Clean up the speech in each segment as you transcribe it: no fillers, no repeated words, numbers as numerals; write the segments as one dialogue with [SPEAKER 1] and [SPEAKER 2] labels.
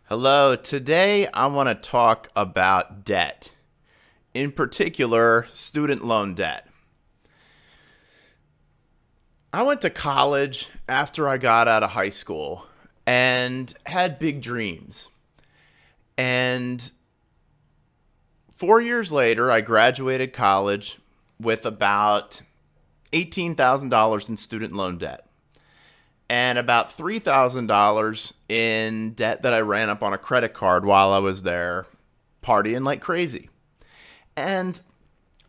[SPEAKER 1] Hello, today I want to talk about debt, in particular, student loan debt. I went to college after I got out of high school and had big dreams. And 4 years later, I graduated college with about $18,000 in student loan debt and about $3,000 in debt that I ran up on a credit card while I was there partying like crazy. And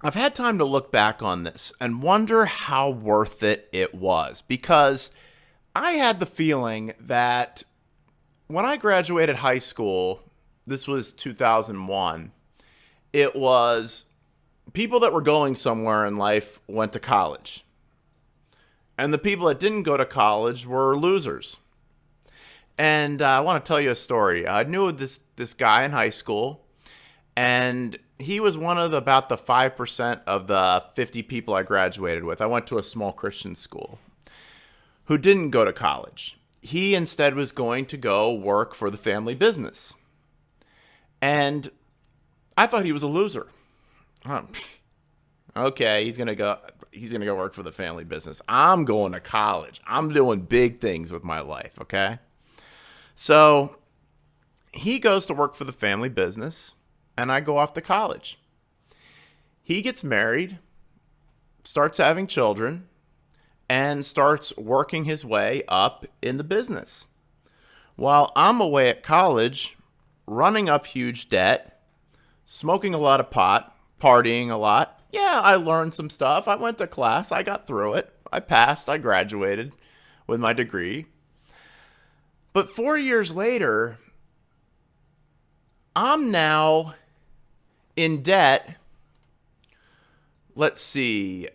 [SPEAKER 1] I've had time to look back on this and wonder how worth it was, because I had the feeling that when I graduated high school, this was 2001, it was people that were going somewhere in life went to college. And the people that didn't go to college were losers. And I want to tell you a story. I knew this guy in high school, and he was one of about the 5% of the 50 people I graduated with. I went to a small Christian school, who didn't go to college. He instead was going to go work for the family business. And I thought he was a loser. Okay, he's gonna go work for the family business. I'm going to college. I'm doing big things with my life, okay? So he goes to work for the family business, and I go off to college. He gets married, starts having children, and starts working his way up in the business. While I'm away at college, running up huge debt, smoking a lot of pot, partying a lot. Yeah, I learned some stuff. I went to class. I got through it. I passed. I graduated with my degree. But 4 years later, I'm now in debt. Let's see,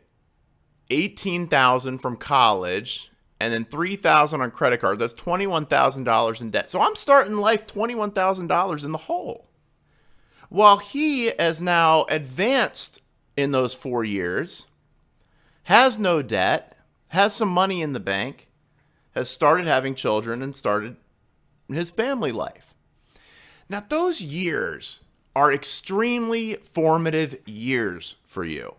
[SPEAKER 1] $18,000 from college, and then $3,000 on credit cards. That's $21,000 in debt. So I'm starting life $21,000 in the hole. While he is now advanced in those 4 years, has no debt, has some money in the bank, has started having children, and started his family life. Now, those years are extremely formative years for you,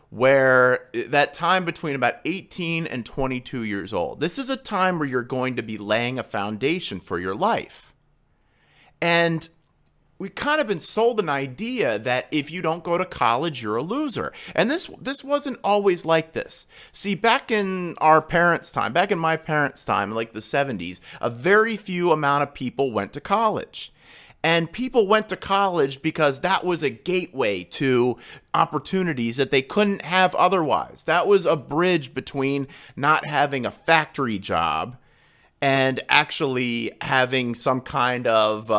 [SPEAKER 1] where that time between about 18 and 22 years old, this is a time where you're going to be laying a foundation for your life. And we've kind of been sold an idea that if you don't go to college, you're a loser. And this wasn't always like this. See, back in our parents' time, back in my parents' time, like the 70s, a very few amount of people went to college. And people went to college because that was a gateway to opportunities that they couldn't have otherwise. That was a bridge between not having a factory job and actually having some kind of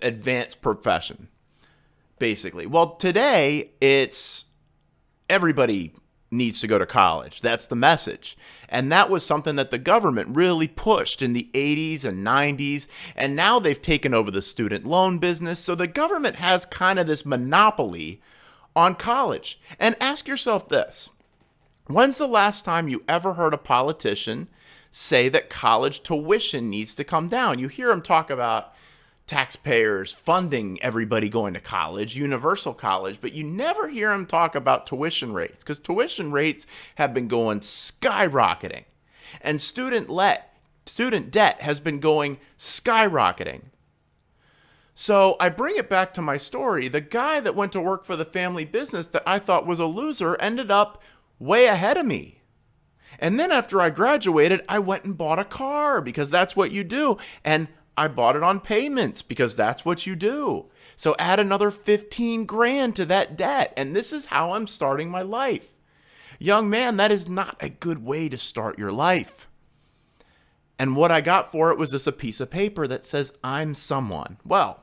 [SPEAKER 1] advanced profession, basically. Well, today, it's everybody needs to go to college. That's the message. And that was something that the government really pushed in the 80s and 90s. And now they've taken over the student loan business. So the government has kind of this monopoly on college. And ask yourself this. When's the last time you ever heard a politician say that college tuition needs to come down? You hear them talk about taxpayers funding everybody going to college, universal college, but you never hear them talk about tuition rates, because tuition rates have been going skyrocketing, and student debt has been going skyrocketing. So I bring it back to my story. The guy that went to work for the family business that I thought was a loser ended up way ahead of me. And then after I graduated, I went and bought a car, because that's what you do. And I bought it on payments because that's what you do. So add another 15 grand to that debt. And this is how I'm starting my life. Young man, that is not a good way to start your life. And what I got for it was just a piece of paper that says, I'm someone. Well,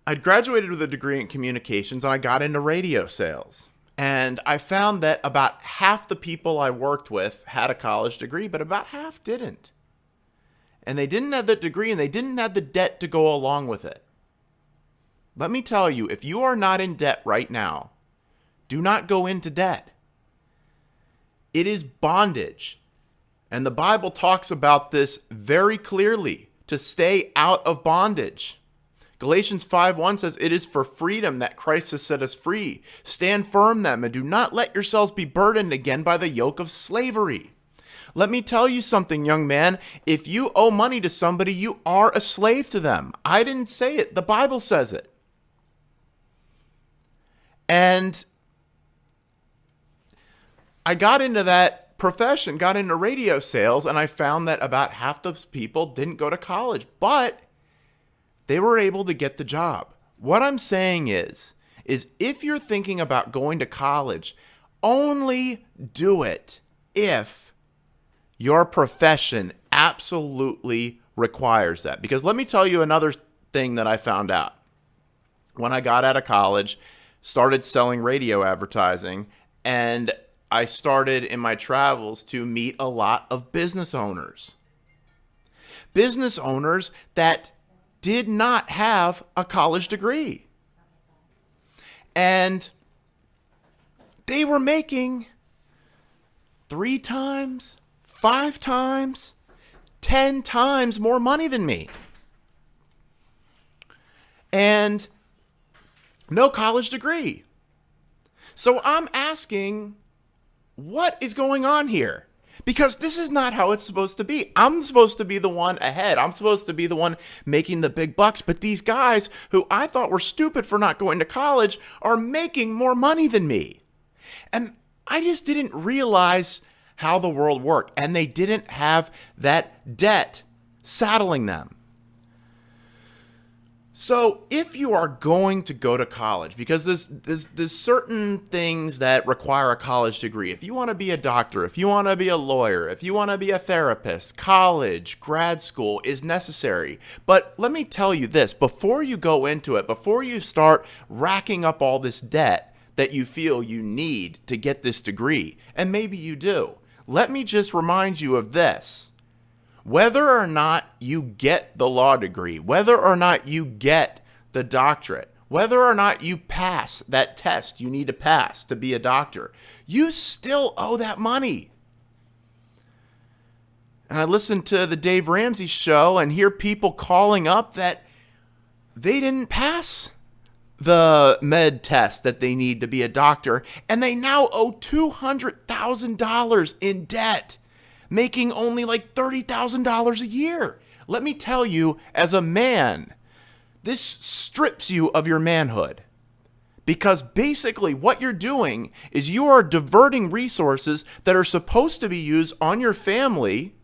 [SPEAKER 1] I'd graduated with a degree in communications, and I got into radio sales. And I found that about half the people I worked with had a college degree, but about half didn't. And they didn't have the degree, and they didn't have the debt to go along with it. Let me tell you, if you are not in debt right now, do not go into debt. It is bondage. And the Bible talks about this very clearly. to stay out of bondage. Galatians 5:1 says, "It is for freedom that Christ has set us free. Stand firm then, and do not let yourselves be burdened again by the yoke of slavery." Let me tell you something, young man. If you owe money to somebody, you are a slave to them. I didn't say it. The Bible says it. And I got into that profession, got into radio sales, and I found that about half those people didn't go to college, but they were able to get the job. What I'm saying is if you're thinking about going to college, only do it if your profession absolutely requires that. Because let me tell you another thing that I found out. When I got out of college, started selling radio advertising, and I started in my travels to meet a lot of business owners. Business owners that did not have a college degree. And they were making 3 times, 5 times, 10 times more money than me. And no college degree. So I'm asking, what is going on here? Because this is not how it's supposed to be. I'm supposed to be the one ahead. I'm supposed to be the one making the big bucks. But these guys who I thought were stupid for not going to college are making more money than me. And I just didn't realize how the world worked. And they didn't have that debt saddling them. So if you are going to go to college, because there's certain things that require a college degree. If you want to be a doctor, if you want to be a lawyer, if you want to be a therapist, college, grad school is necessary. But let me tell you this, before you go into it, before you start racking up all this debt that you feel you need to get this degree, and maybe you do, let me just remind you of this. Whether or not you get the law degree, whether or not you get the doctorate, whether or not you pass that test you need to pass to be a doctor, you still owe that money. And I listen to the Dave Ramsey show and hear people calling up that they didn't pass the med test that they need to be a doctor, and they now owe $200,000 in debt, making only like $30,000 a year. Let me tell you, as a man, this strips you of your manhood. Because basically what you're doing is you are diverting resources that are supposed to be used on your family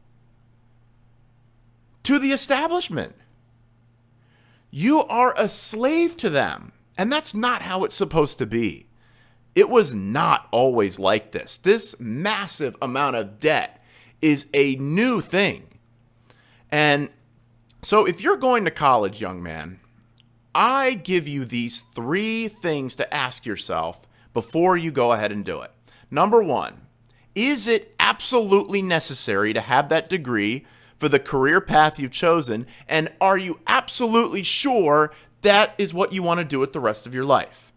[SPEAKER 1] to the establishment. You are a slave to them. And that's not how it's supposed to be. It was not always like this. This massive amount of debt is a new thing. And so if you're going to college, young man, I give you these 3 things to ask yourself before you go ahead and do it. Number 1, is it absolutely necessary to have that degree for the career path you've chosen? And are you absolutely sure that is what you want to do with the rest of your life?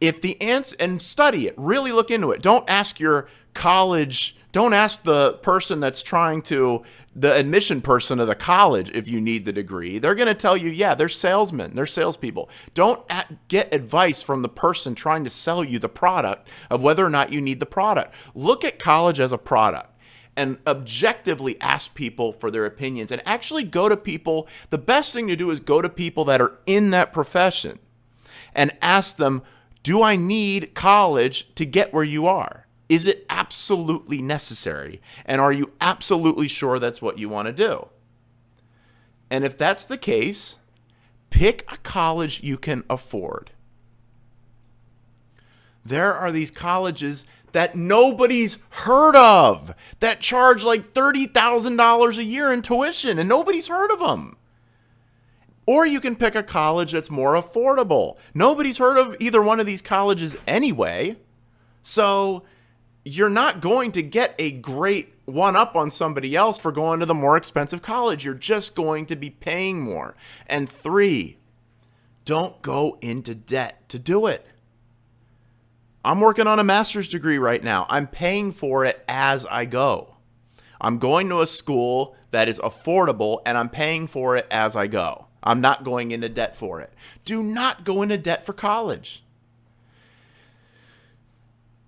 [SPEAKER 1] If the answer, and study it, really look into it. Don't ask the person that's the admission person of the college if you need the degree. They're going to tell you, yeah, they're salesmen, they're salespeople. Don't get advice from the person trying to sell you the product of whether or not you need the product. Look at college as a product and objectively ask people for their opinions, and actually go to people. The best thing to do is go to people that are in that profession and ask them, do I need college to get where you are? Is it absolutely necessary? And are you absolutely sure that's what you want to do? And if that's the case, pick a college you can afford. There are these colleges that nobody's heard of that charge like $30,000 a year in tuition, and nobody's heard of them. Or you can pick a college that's more affordable. Nobody's heard of either one of these colleges anyway. So you're not going to get a great one-up on somebody else for going to the more expensive college. You're just going to be paying more. And 3, don't go into debt to do it. I'm working on a master's degree right now. I'm paying for it as I go. I'm going to a school that is affordable, and I'm paying for it as I go. I'm not going into debt for it. Do not go into debt for college.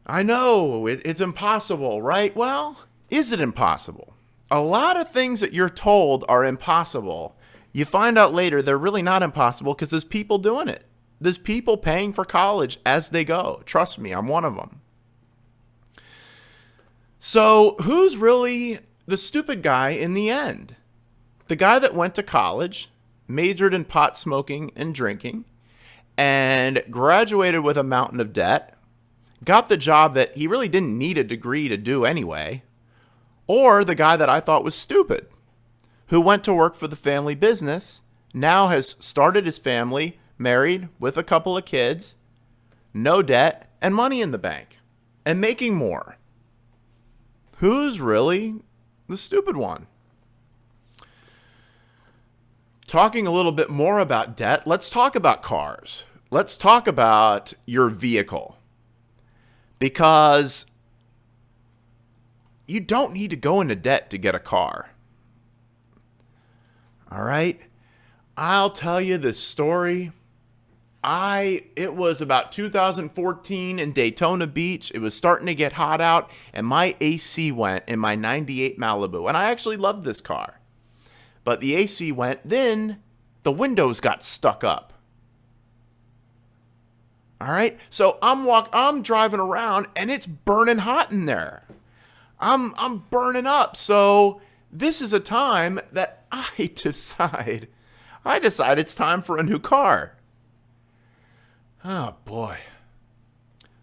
[SPEAKER 1] I know it's impossible, right? Well, is it impossible? A lot of things that you're told are impossible. You find out later they're really not impossible because there's people doing it. There's people paying for college as they go. Trust me, I'm one of them. So who's really the stupid guy in the end? The guy that went to college, majored in pot smoking and drinking, and graduated with a mountain of debt, got the job that he really didn't need a degree to do anyway, or the guy that I thought was stupid, who went to work for the family business, now has started his family, married with a couple of kids, no debt, and money in the bank, and making more. Who's really the stupid one? Talking a little bit more about debt, let's talk about cars. Let's talk about your vehicle. Because you don't need to go into debt to get a car. All right? I'll tell you this story. It was about 2014 in Daytona Beach. It was starting to get hot out, and my AC went in my 98 Malibu. And I actually loved this car. But the AC went, then the windows got stuck up. All right? So I'm driving around, and it's burning hot in there. I'm burning up. So this is a time that I decide it's time for a new car. Oh, boy.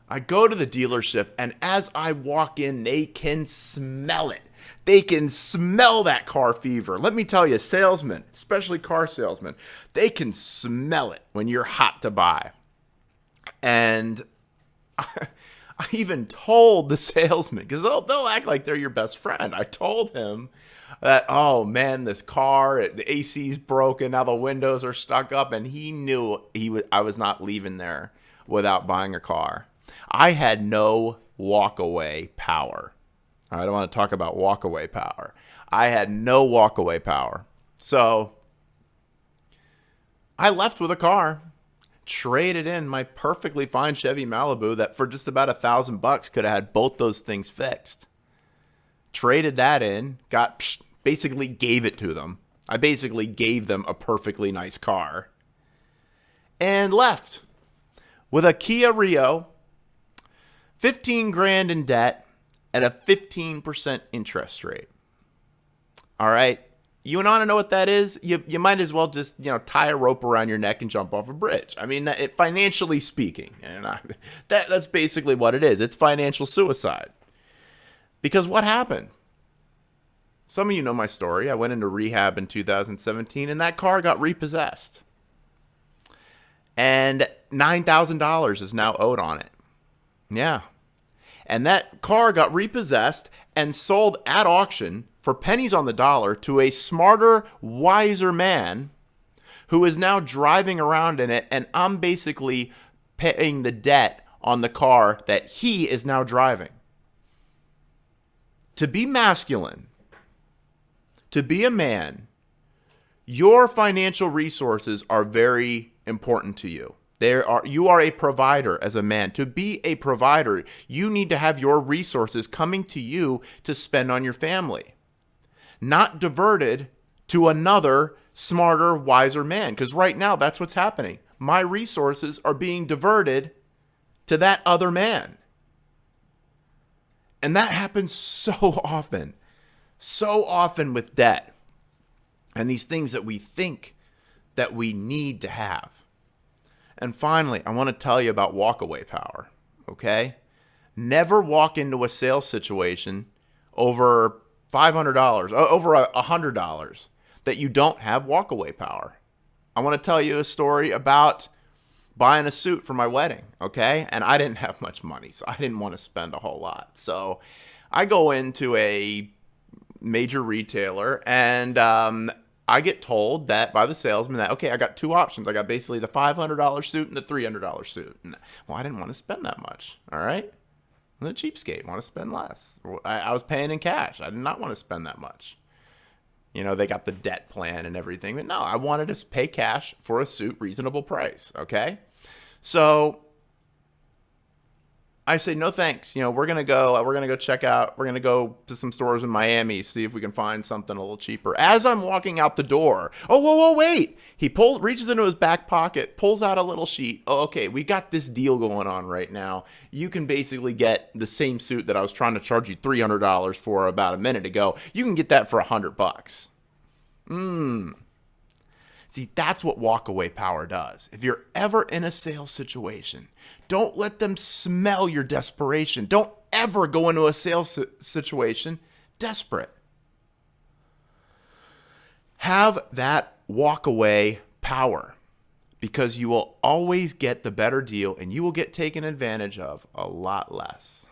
[SPEAKER 1] I go to the dealership, and as I walk in, they can smell it. They can smell that car fever. Let me tell you, salesmen, especially car salesmen, they can smell it when you're hot to buy. And I even told the salesman, because they'll act like they're your best friend. I told him that, oh man, this car, the AC's broken, now the windows are stuck up, and he knew I was not leaving there without buying a car. I had no walkaway power. I don't want to talk about walkaway power. I had no walkaway power. So I left with a car, traded in my perfectly fine Chevy Malibu that for just about $1,000 could have had both those things fixed. Traded that in, basically gave it to them. I basically gave them a perfectly nice car and left with a Kia Rio, 15 grand in debt at a 15% interest rate. All right. You want to know what that is? You might as well just, tie a rope around your neck and jump off a bridge. I mean, financially speaking, and that's basically what it is. It's financial suicide. Because what happened? Some of you know my story. I went into rehab in 2017, and that car got repossessed. And $9,000 is now owed on it. Yeah. And that car got repossessed and sold at auction for pennies on the dollar to a smarter, wiser man who is now driving around in it, and I'm basically paying the debt on the car that he is now driving. To be masculine, to be a man, your financial resources are very important to you. You are a provider as a man. To be a provider, you need to have your resources coming to you to spend on your family, not diverted to another smarter, wiser man. Because right now, that's what's happening. My resources are being diverted to that other man. And that happens so often with debt and these things that we think that we need to have. And finally, I want to tell you about walkaway power, okay? Never walk into a sales situation over $500, over $100 that you don't have walkaway power. I want to tell you a story about buying a suit for my wedding, okay? And I didn't have much money, so I didn't want to spend a whole lot. So I go into a major retailer, and I get told that by the salesman that, okay, I got two options. I got basically the $500 suit and the $300 suit. And, well, I didn't want to spend that much, all right? I'm a cheapskate, want to spend less. I was paying in cash. I did not want to spend that much. You know, they got the debt plan and everything. But no, I wanted to pay cash for a suit, reasonable price. Okay. So I say, no thanks. You know, we're going to go check out, we're going to go to some stores in Miami, see if we can find something a little cheaper. As I'm walking out the door, oh, whoa, wait. He reaches into his back pocket, pulls out a little sheet. Oh, okay, we got this deal going on right now. You can basically get the same suit that I was trying to charge you $300 for about a minute ago. You can get that for $100. See, that's what walkaway power does. If you're ever in a sales situation, don't let them smell your desperation. Don't ever go into a sales situation desperate. Have that walkaway power, because you will always get the better deal and you will get taken advantage of a lot less.